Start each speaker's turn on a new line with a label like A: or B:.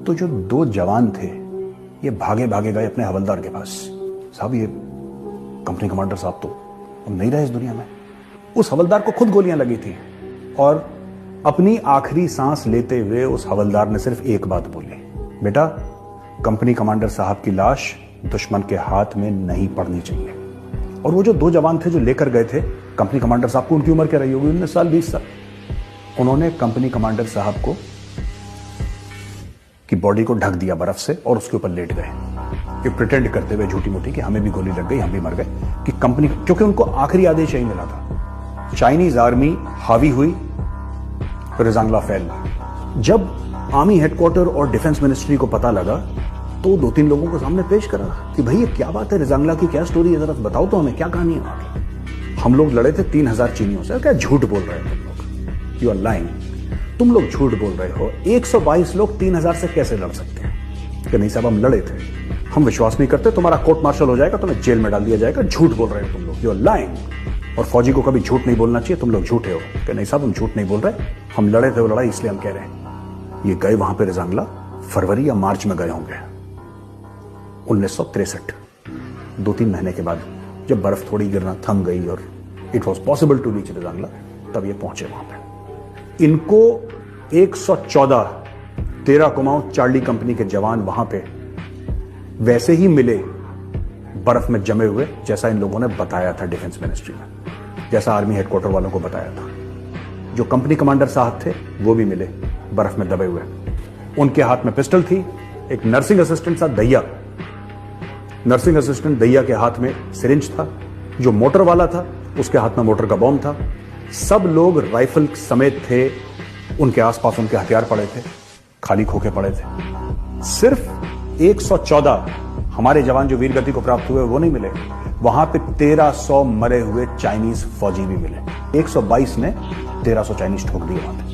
A: तो जो दो जवान थे ये भागे भागे गए अपने हवलदार के पास। साहब ये कंपनी कमांडर साहब तो अब नहीं रहे इस दुनिया में। उस हवलदार को खुद गोलियां लगी थी और अपनी आखिरी सांस लेते हुए उस हवलदार ने सिर्फ एक बात बोली, बेटा कंपनी कमांडर साहब की लाश दुश्मन के हाथ में नहीं पड़नी चाहिए। और वो जो दो जवान थे जो लेकर गए थे कंपनी कमांडर साहब को, उनकी उम्र क्या रही होगी, 19 साल 20 साल। उन्होंने कंपनी कमांडर साहब को की बॉडी को ढक दिया बर्फ से और उसके ऊपर लेट गए, ये प्रिटेंड करते हुए झूठी मूठी कि हमें भी गोली लग गई, हम भी मर गए, कि कंपनी, क्योंकि उनको आखिरी आदेश यही मिला था। चाइनीज आर्मी हावी हुई, रेजांगला फैल। जब आर्मी हेडक्वार्टर और डिफेंस मिनिस्ट्री को पता लगा तो 2-3 लोगों को सामने पेश करा कि भाई ये क्या बात है, रेजांगला की क्या स्टोरी है, जरा बताओ तो हमें, क्या कहानी है वहां की। हम लोग लड़े थे 3000 चीनियों से। क्या झूठ बोल रहे हो तुम लोग, यू आर लाइंग, तुम लोग झूठ बोल रहे हो। 122 लोग 3000 से कैसे लड़ सकते हैं? कि नहीं साहब हम लड़े थे, हम विश्वास नहीं करते, तुम्हारा कोर्ट मार्शल हो जाएगा, तुम्हें जेल में डाल दिया जाएगा, झूठ बोल रहे हो तुम लोग, यू आर लाइंग। और फौजी को कभी झूठ नहीं बोलना चाहिए, तुम लोग झूठे हो। कि नहीं साहब हम झूठ नहीं बोल रहे, हम लड़े थे वो लड़ाई, इसलिए हम कह रहे हैं। ये गए वहां पे रेजांगला फरवरी या मार्च में गए होंगे 1963, 2-3 महीने के बाद जब बर्फ थोड़ी गिरना थम गई और it was possible to reach Rezang La, तब ये पहुंचे वहां पे। इनको 114 13 कुमाऊं चार्ली कंपनी के जवान वहां पे वैसे ही मिले बर्फ में जमे हुए जैसा इन लोगों ने बताया था डिफेंस मिनिस्ट्री में, जैसा आर्मी हेडक्वार्टर वालों को बताया था। जो कंपनी कमांडर साहब थे वो भी मिले बर्फ में दबे हुए, उनके हाथ में पिस्टल थी। एक नर्सिंग असिस्टेंट था दैया, नर्सिंग असिस्टेंट दैया के हाथ में सिरिंज था, जो मोटर वाला था उसके हाथ में मोटर का बॉम्ब था। सब लोग राइफल समेत थे, उनके आसपास उनके हथियार पड़े थे, खाली खोखे पड़े थे। सिर्फ 114 हमारे जवान जो वीरगति को प्राप्त हुए वो नहीं मिले, वहां पे 1300 मरे हुए चाइनीज फौजी भी मिले। 122 ने 1300 चाइनीज ठोक दिए वहां पे।